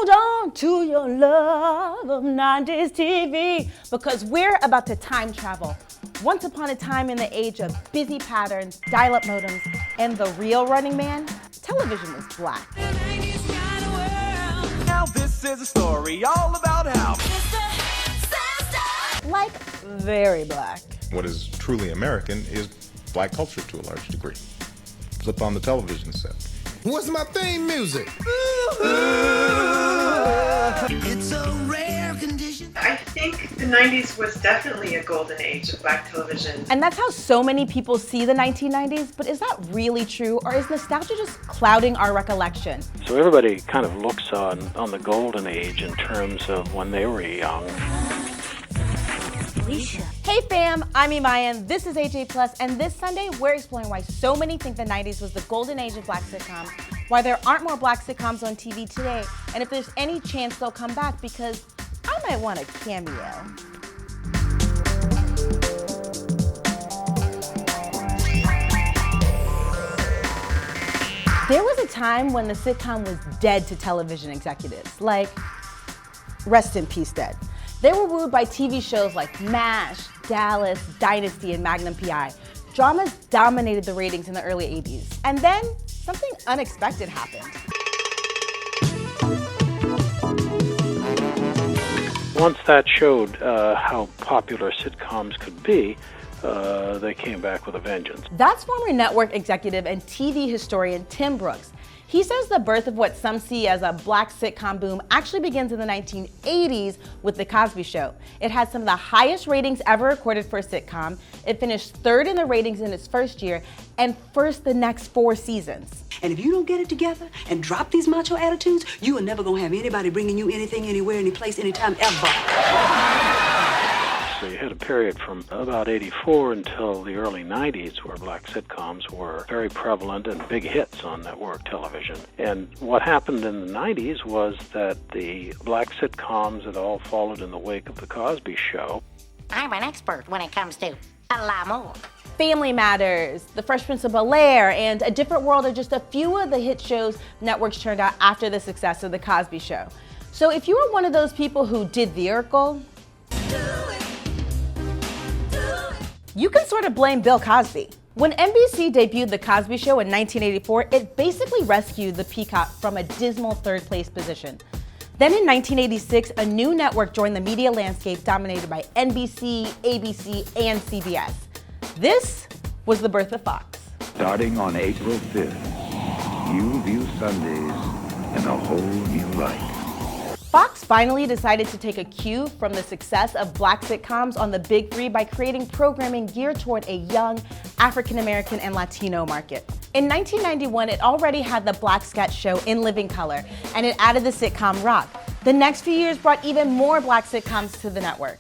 Hold on to your love of 90s TV, because we're about to time travel. Once upon a time in the age of busy patterns, dial-up modems, and the real Running Man, television was black. Now this is a story all about how Like, very black. What is truly American is black culture to a large degree. Flip on the television set. What's my theme music? It's a rare condition. I think the 90s was definitely a golden age of black television. And that's how so many people see the 1990s, but is that really true, or is nostalgia just clouding our recollection? So everybody kind of looks on the golden age in terms of when they were young. Hey fam, I'm Imaeyen, this is AJ+, and this Sunday we're exploring why so many think the 90s was the golden age of black sitcoms, why there aren't more black sitcoms on TV today, and if there's any chance they'll come back, because I might want a cameo. There was a time when the sitcom was dead to television executives, like, rest in peace dead. They were wooed by TV shows like MASH, Dallas, Dynasty, and Magnum PI. Dramas dominated the ratings in the early 80s. And then something unexpected happened. Once that showed how popular sitcoms could be, they came back with a vengeance. That's former network executive and TV historian Tim Brooks. He says the birth of what some see as a black sitcom boom actually begins in the 1980s with The Cosby Show. It had some of the highest ratings ever recorded for a sitcom. It finished third in the ratings in its first year and first the next 4 seasons. And if you don't get it together and drop these macho attitudes, you are never gonna have anybody bringing you anything, anywhere, any place, anytime, ever. So you had a period from about 84 until the early 90s where black sitcoms were very prevalent and big hits on network television. And what happened in the 90s was that the black sitcoms had all followed in the wake of The Cosby Show. I'm an expert when it comes to a lot more. Family Matters, The Fresh Prince of Bel-Air, and A Different World are just a few of the hit shows networks turned out after the success of The Cosby Show. So if you were one of those people who did the Urkel, you can sort of blame Bill Cosby. When NBC debuted The Cosby Show in 1984, it basically rescued the Peacock from a dismal third-place position. Then in 1986, a new network joined the media landscape dominated by NBC, ABC, and CBS. This was the birth of Fox. Starting on April 5th, you view Sundays in a whole new light. Fox finally decided to take a cue from the success of black sitcoms on the Big Three by creating programming geared toward a young African-American and Latino market. In 1991, it already had the Black Sketch Show in living color, and it added the sitcom Rock. The next few years brought even more black sitcoms to the network.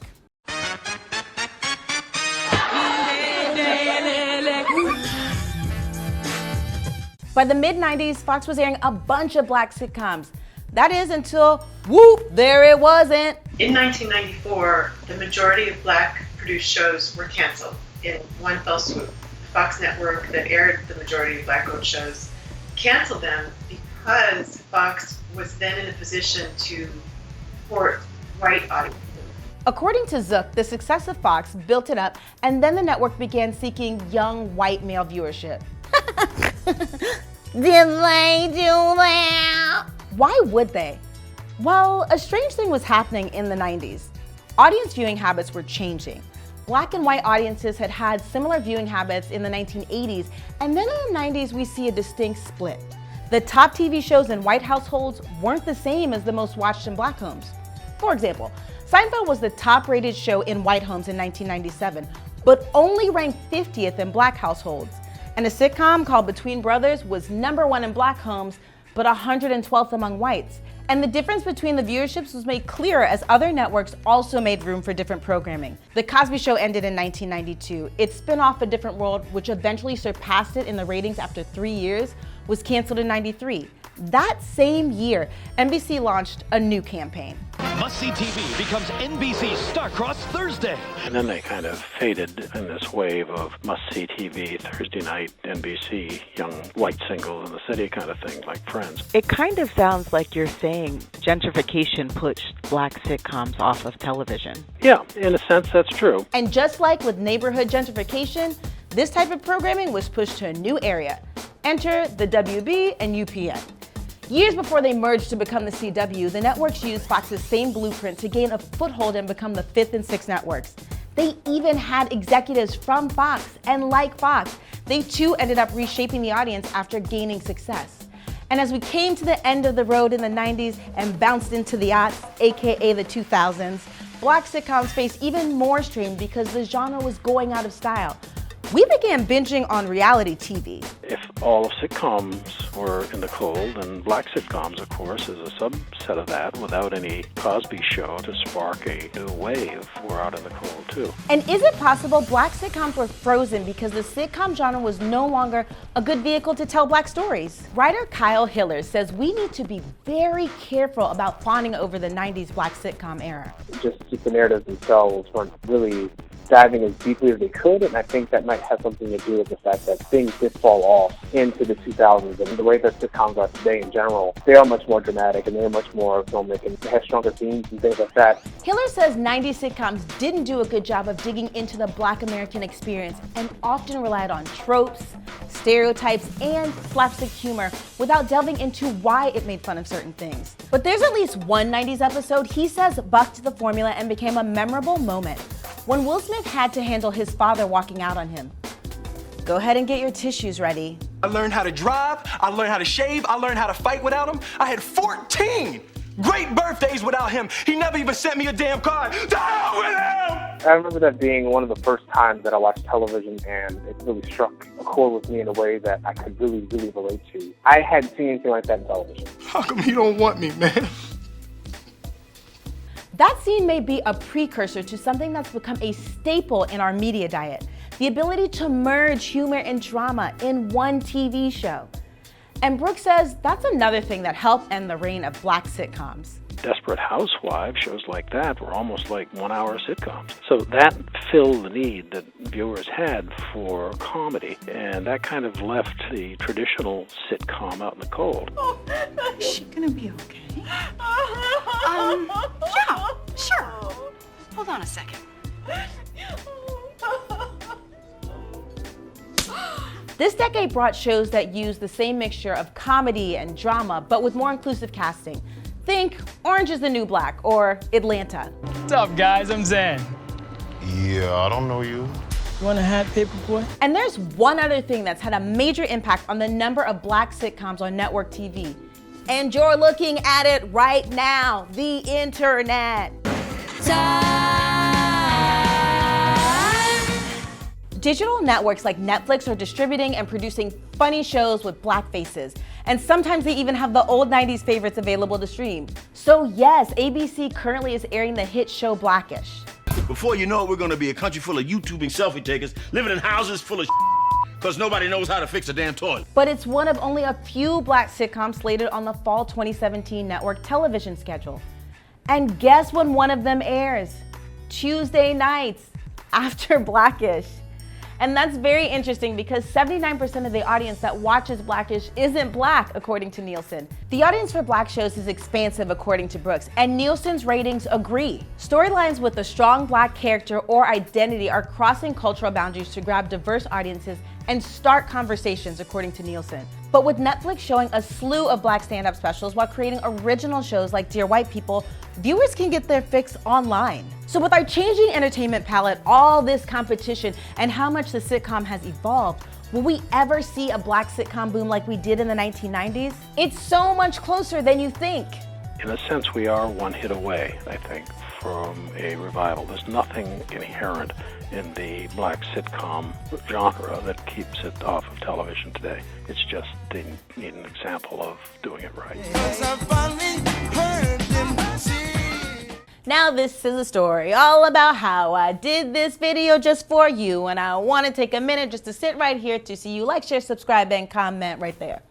By the mid-90s, Fox was airing a bunch of black sitcoms. That is until, whoop, there it wasn't. In 1994, the majority of black produced shows were canceled in one fell swoop. Fox Network, that aired the majority of black-owned shows, canceled them because Fox was then in a position to support white audiences. According to Zook, the success of Fox built it up, and then the network began seeking young white male viewership. Did they do that? Why would they? Well, a strange thing was happening in the 90s. Audience viewing habits were changing. Black and white audiences had had similar viewing habits in the 1980s, and then in the 90s we see a distinct split. The top TV shows in white households weren't the same as the most watched in black homes. For example, Seinfeld was the top-rated show in white homes in 1997, but only ranked 50th in black households. And a sitcom called Between Brothers was #1 in black homes, but 112th among whites. And the difference between the viewerships was made clearer as other networks also made room for different programming. The Cosby Show ended in 1992. Its spin-off A Different World, which eventually surpassed it in the ratings after 3 years, was canceled in '93. That same year, NBC launched a new campaign. Must-see TV becomes NBC's Star-Crossed Thursday. And then they kind of faded in this wave of must-see TV, Thursday night, NBC, young white singles in the city kind of thing, like Friends. It kind of sounds like you're saying gentrification pushed black sitcoms off of television. Yeah, in a sense, that's true. And just like with neighborhood gentrification, this type of programming was pushed to a new area. Enter the WB and UPN. Years before they merged to become the CW, the networks used Fox's same blueprint to gain a foothold and become the 5th and 6th networks. They even had executives from Fox, and like Fox, they too ended up reshaping the audience after gaining success. And as we came to the end of the road in the 90s and bounced into the aughts, aka the 2000s, black sitcoms faced even more strain because the genre was going out of style. We began binging on reality TV. If all sitcoms were in the cold, and black sitcoms, of course, is a subset of that, without any Cosby Show to spark a new wave, were out in the cold too. And is it possible black sitcoms were frozen because the sitcom genre was no longer a good vehicle to tell black stories? Writer Kyle Hiller says we need to be very careful about fawning over the 90s black sitcom era. Just the narratives themselves weren't really diving as deeply as they could, and I think that might have something to do with the fact that things did fall off into the 2000s, and the way that sitcoms are today in general, they are much more dramatic and they're much more filmic and they have stronger themes and things like that. Hiller says 90s sitcoms didn't do a good job of digging into the black American experience and often relied on tropes, stereotypes, and slapstick humor without delving into why it made fun of certain things. But there's at least one 90s episode he says bucked the formula and became a memorable moment, when Will Smith had to handle his father walking out on him. Go ahead and get your tissues ready. I learned how to drive, I learned how to shave, I learned how to fight without him. I had 14 great birthdays without him. He never even sent me a damn card. To hell with him! I remember that being one of the first times that I watched television, and it really struck a chord with me in a way that I could really, really relate to. I hadn't seen anything like that in television. How come you don't want me, man? That scene may be a precursor to something that's become a staple in our media diet, the ability to merge humor and drama in one TV show. And Brooks says that's another thing that helped end the reign of black sitcoms. Desperate Housewives, shows like that were almost like 1-hour sitcoms. So that filled the need that viewers had for comedy, and that kind of left the traditional sitcom out in the cold. Is she gonna be okay? Yeah, sure. Hold on a second. This decade brought shows that used the same mixture of comedy and drama, but with more inclusive casting. Think Orange is the New Black or Atlanta. What's up, guys? I'm Zen. Yeah, I don't know you. You want a hat, Paperboy? And there's one other thing that's had a major impact on the number of black sitcoms on network TV. And you're looking at it right now, the internet. Digital networks like Netflix are distributing and producing funny shows with black faces. And sometimes they even have the old 90s favorites available to stream. So yes, ABC currently is airing the hit show Blackish. Before you know it, we're gonna be a country full of YouTubing selfie takers, living in houses full of because nobody knows how to fix a damn toilet. But it's one of only a few black sitcoms slated on the fall 2017 network television schedule. And guess when one of them airs? Tuesday nights, after Blackish. And that's very interesting because 79% of the audience that watches Blackish isn't black, according to Nielsen. The audience for black shows is expansive, according to Brooks, and Nielsen's ratings agree. Storylines with a strong black character or identity are crossing cultural boundaries to grab diverse audiences and start conversations, according to Nielsen. But with Netflix showing a slew of black stand-up specials while creating original shows like Dear White People, viewers can get their fix online. So with our changing entertainment palette, all this competition, and how much the sitcom has evolved, will we ever see a black sitcom boom like we did in the 1990s? It's so much closer than you think. In a sense, we are one hit away, I think, from a revival. There's nothing inherent in the black sitcom genre that keeps it off of television today. It's just they need an example of doing it right. Now this is a story all about how I did this video just for you, and I want to take a minute just to sit right here to see you like, share, subscribe, and comment right there.